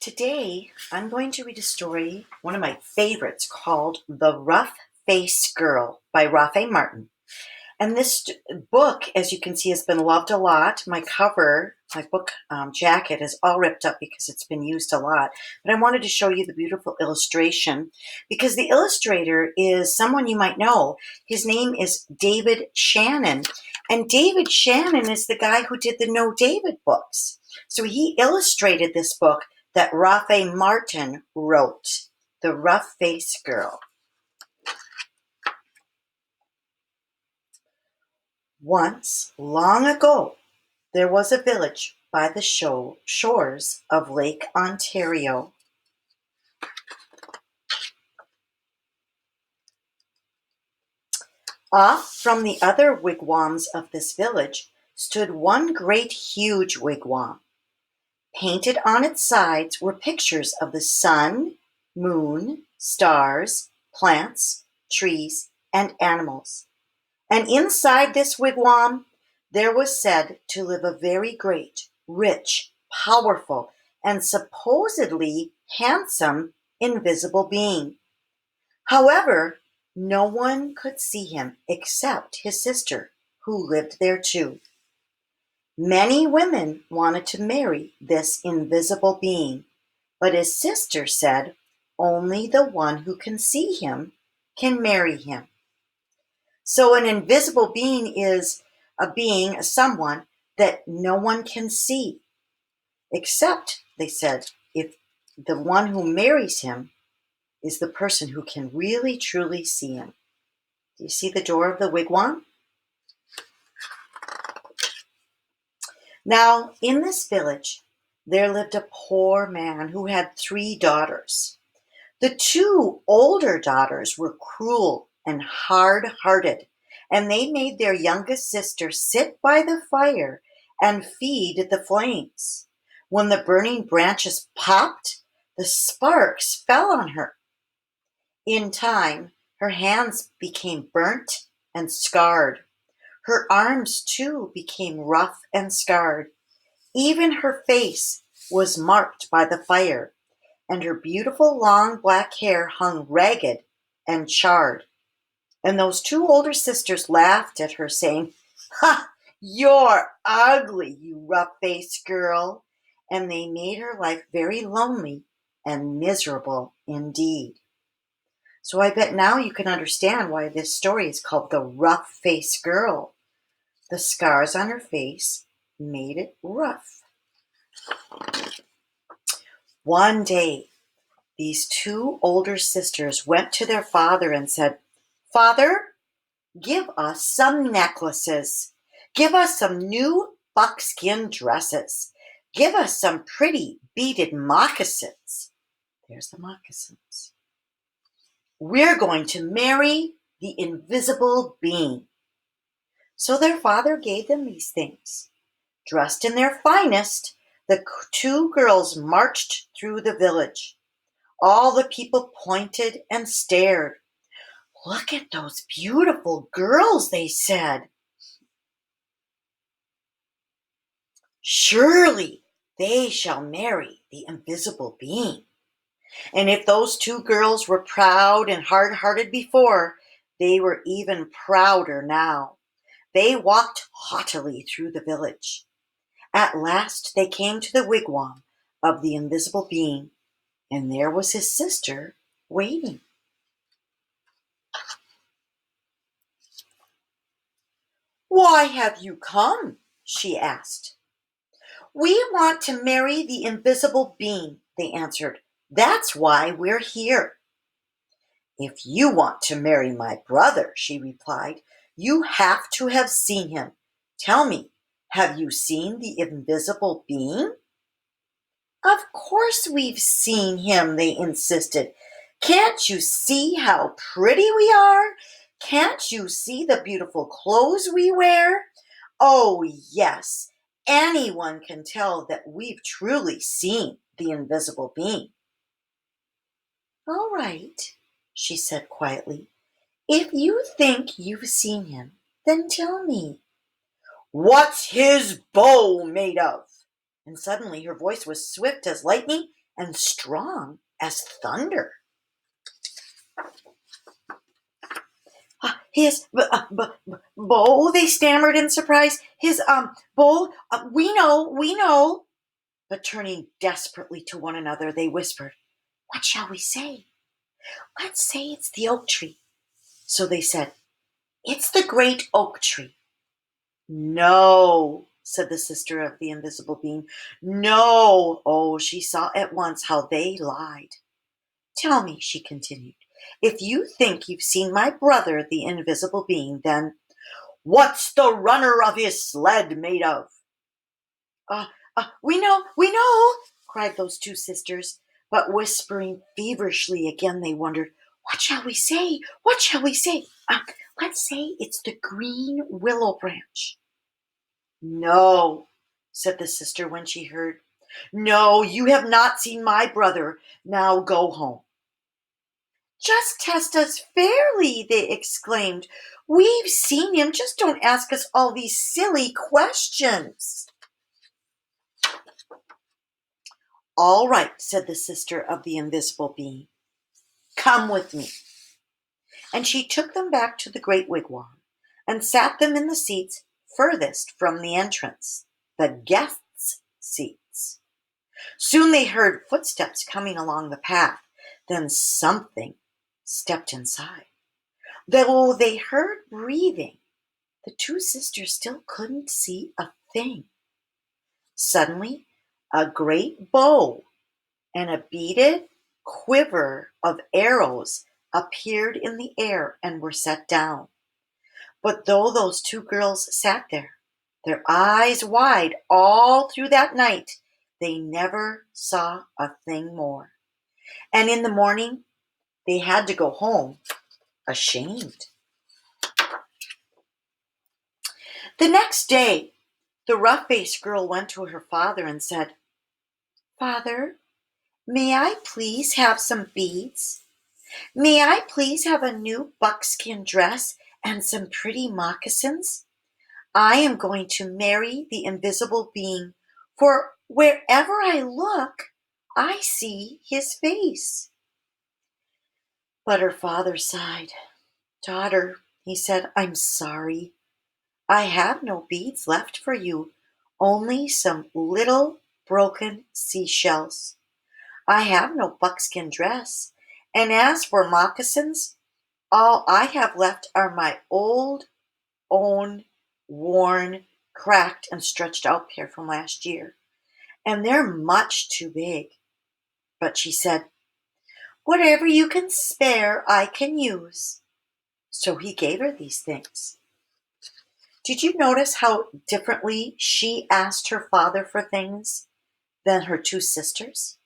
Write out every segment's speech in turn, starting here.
Today, I'm going to read a story, one of my favorites, called The Rough-Faced Girl by Ralph Martin. And this book, as you can see, has been loved a lot. My cover, my book jacket is all ripped up because it's been used a lot. But I wanted to show you the beautiful illustration because the illustrator is someone you might know. His name is David Shannon. And David Shannon is the guy who did the No David books. So he illustrated this book that Ralph Martin wrote, The Rough-Faced Girl. Once, long ago, there was a village by the shores of Lake Ontario. Off from the other wigwams of this village stood one great huge wigwam. Painted on its sides were pictures of the sun, moon, stars, plants, trees, and animals. And inside this wigwam there was said to live a very great, rich, powerful, and supposedly handsome invisible being. However, no one could see him except his sister, who lived there too. Many women wanted to marry this invisible being, but his sister said only the one who can see him can marry him. So an invisible being is someone that no one can see, except, they said, if the one who marries him is the person who can really truly see him. Do you see the door of the wigwam? Now, in this village, there lived a poor man who had 3 daughters. The 2 older daughters were cruel and hard-hearted, and they made their youngest sister sit by the fire and feed the flames. When the burning branches popped, the sparks fell on her. In time, her hands became burnt and scarred. Her arms, too, became rough and scarred. Even her face was marked by the fire, and her beautiful long black hair hung ragged and charred. And those 2 older sisters laughed at her, saying, "Ha! You're ugly, you rough-faced girl." And they made her life very lonely and miserable indeed. So I bet now you can understand why this story is called The Rough-Faced Girl. The scars on her face made it rough. One day, these 2 older sisters went to their father and said, "Father, give us some necklaces. Give us some new buckskin dresses. Give us some pretty beaded moccasins." There's the moccasins. "We're going to marry the invisible being." So their father gave them these things. Dressed in their finest, the 2 girls marched through the village. All the people pointed and stared. "Look at those beautiful girls," they said. "Surely they shall marry the invisible being." And if those 2 girls were proud and hard-hearted before, they were even prouder now. They walked haughtily through the village. At last they came to the wigwam of the invisible being, and there was his sister waiting. "Why have you come?" she asked. "We want to marry the invisible being," they answered. "That's why we're here." "If you want to marry my brother," she replied, "you have to have seen him. Tell me, have you seen the invisible being?" "Of course we've seen him," they insisted. "Can't you see how pretty we are? Can't you see the beautiful clothes we wear? Oh, yes, anyone can tell that we've truly seen the invisible being." "All right," she said quietly. "If you think you've seen him, then tell me." "What's his bow made of?" And suddenly her voice was swift as lightning and strong as thunder. His bow, they stammered in surprise. His bow, we know. But turning desperately to one another, they whispered, "What shall we say?" "Let's say it's the oak tree." So they said, "It's the great oak tree." "No," said the sister of the invisible being. "No." Oh, she saw at once how they lied. "Tell me," she continued, "if you think you've seen my brother, the invisible being, then what's the runner of his sled made of?" We know, cried those two sisters, but whispering feverishly again, they wondered, "What shall we say? What shall we say?" "Let's say it's the green willow branch." "No," said the sister when she heard. "No, you have not seen my brother. Now go home." "Just test us fairly," they exclaimed. "We've seen him. Just don't ask us all these silly questions." "All right," said the sister of the invisible being. "Come with me." And she took them back to the great wigwam and sat them in the seats furthest from the entrance, the guests' seats. Soon they heard footsteps coming along the path. Then something stepped inside. Though they heard breathing, the two sisters still couldn't see a thing. Suddenly, a great bow and a beaded quiver of arrows appeared in the air and were set down. But though those two girls sat there, their eyes wide all through that night, they never saw a thing more. And in the morning, they had to go home ashamed. The next day, the rough-faced girl went to her father and said, "Father, may I please have some beads? May I please have a new buckskin dress and some pretty moccasins? I am going to marry the invisible being, for wherever I look, I see his face." But her father sighed. "Daughter," he said, "I'm sorry. I have no beads left for you, only some little broken seashells. I have no buckskin dress, and as for moccasins, all I have left are my old, worn, cracked, and stretched out pair from last year, and they're much too big." But she said, "Whatever you can spare, I can use." So he gave her these things. Did you notice how differently she asked her father for things than her two sisters?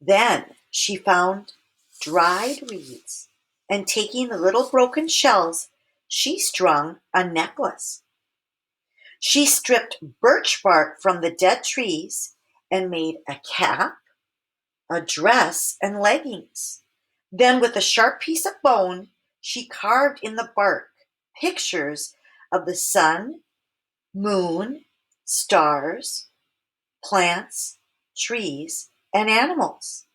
Then she found dried reeds, and taking the little broken shells, she strung a necklace. She stripped birch bark from the dead trees and made a cap, a dress, and leggings. Then, with a sharp piece of bone, she carved in the bark pictures of the sun, moon, stars, plants, trees, and animals.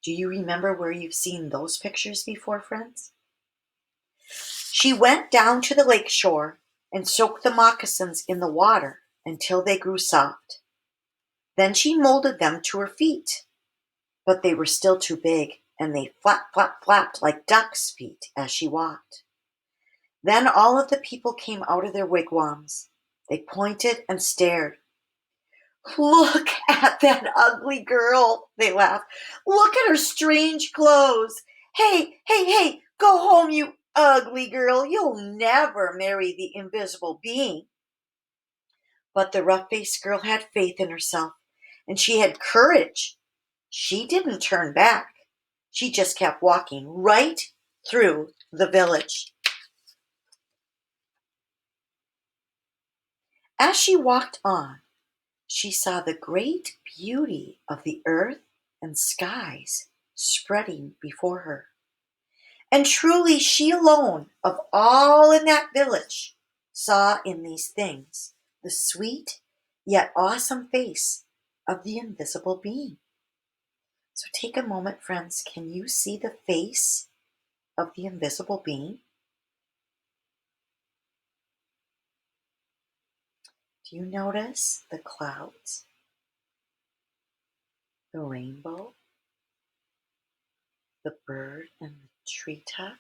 Do you remember where you've seen those pictures before, friends? She went down to the lake shore and soaked the moccasins in the water until they grew soft. Then she molded them to her feet, but they were still too big, and they flapped like ducks' feet as she walked. Then all of the people came out of their wigwams. They pointed and stared. "Look at that ugly girl," they laughed. "Look at her strange clothes. Hey, go home, you ugly girl. You'll never marry the invisible being." But the rough-faced girl had faith in herself, and she had courage. She didn't turn back. She just kept walking right through the village. As she walked on, she saw the great beauty of the earth and skies spreading before her. And truly, she alone of all in that village saw in these things the sweet, yet awesome face of the invisible being. So take a moment, friends. Can you see the face of the invisible being? Do you notice the clouds, the rainbow, the bird, and the treetop?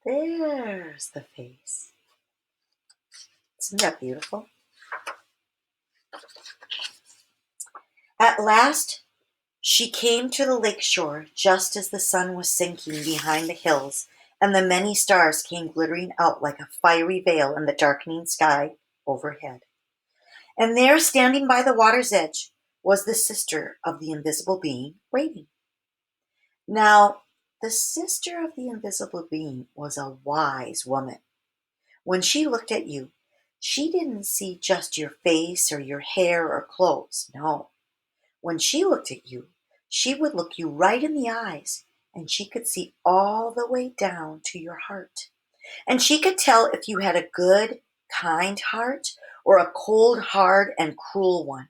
There's the face. Isn't that beautiful? At last, she came to the lake shore just as the sun was sinking behind the hills, and the many stars came glittering out like a fiery veil in the darkening sky overhead. And there, standing by the water's edge, was the sister of the invisible being waiting. Now, the sister of the invisible being was a wise woman. When she looked at you, she didn't see just your face or your hair or clothes. No. When she looked at you, she would look you right in the eyes, and she could see all the way down to your heart. And she could tell if you had a good, kind heart or a cold, hard, and cruel one.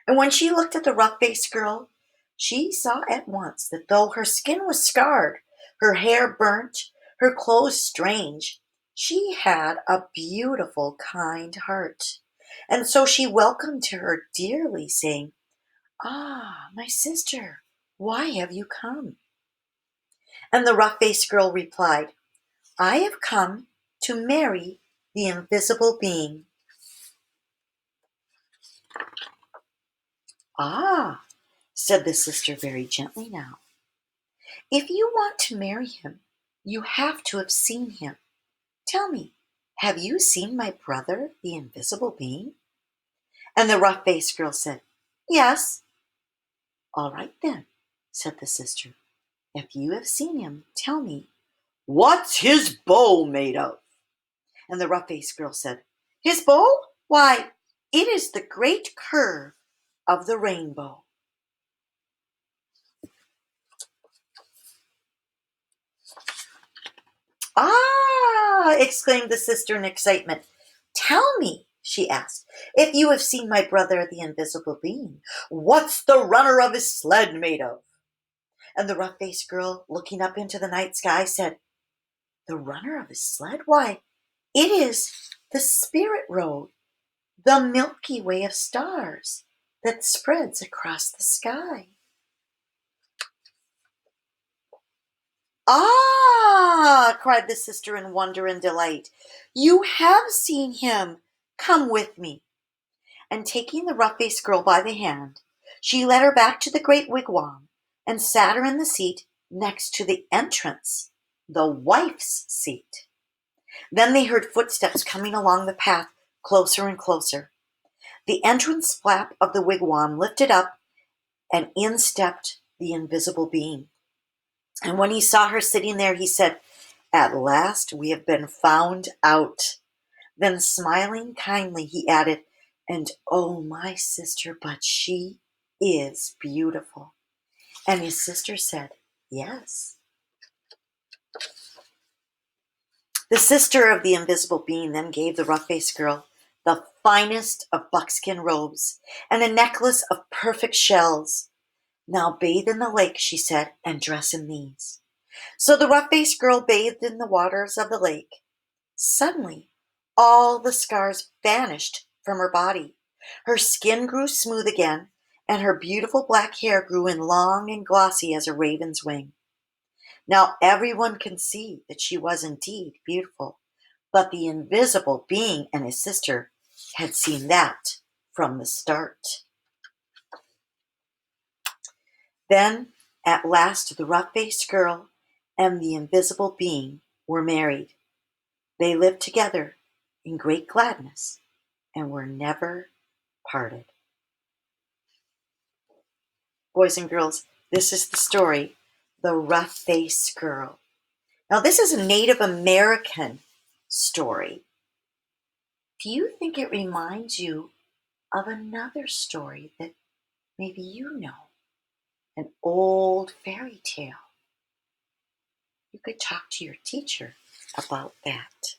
And when she looked at the rough-faced girl, she saw at once that though her skin was scarred, her hair burnt, her clothes strange, she had a beautiful, kind heart. And so she welcomed her dearly, saying, "Ah, my sister, why have you come?" And the rough-faced girl replied, "I have come to marry the invisible being." "Ah," said the sister very gently now, "if you want to marry him, you have to have seen him. Tell me, have you seen my brother, the invisible being?" And the rough-faced girl said, "Yes." "All right then," said the sister. "If you have seen him, tell me, what's his bow made of?" And the rough-faced girl said, "His bow? Why, it is the great curve of the rainbow." "Ah!" exclaimed the sister in excitement. "Tell me," she asked, "if you have seen my brother, the invisible being. What's the runner of his sled made of?" And the rough-faced girl, looking up into the night sky, said, "The runner of his sled? Why, it is the spirit road, the Milky Way of stars that spreads across the sky." "Ah!" cried the sister in wonder and delight. "You have seen him. Come with me." And taking the rough-faced girl by the hand, she led her back to the great wigwam and sat her in the seat next to the entrance, the wife's seat. Then they heard footsteps coming along the path closer and closer. The entrance flap of the wigwam lifted up, and in stepped the invisible being. And when he saw her sitting there, he said, "At last we have been found out." Then, smiling kindly, he added, "And oh, my sister, but she is beautiful." And his sister said, "Yes." The sister of the invisible being then gave the rough-faced girl the finest of buckskin robes and a necklace of perfect shells. "Now bathe in the lake," she said, "and dress in these." So the rough-faced girl bathed in the waters of the lake. Suddenly, all the scars vanished from her body. Her skin grew smooth again, and her beautiful black hair grew in long and glossy as a raven's wing. Now everyone can see that she was indeed beautiful, but the invisible being and his sister had seen that from the start. Then, at last, the rough-faced girl and the invisible being were married. They lived together in great gladness and were never parted. Boys and girls, this is the story, The Rough-Faced Girl. Now, this is a Native American story. Do you think it reminds you of another story that maybe you know? An old fairy tale? You could talk to your teacher about that.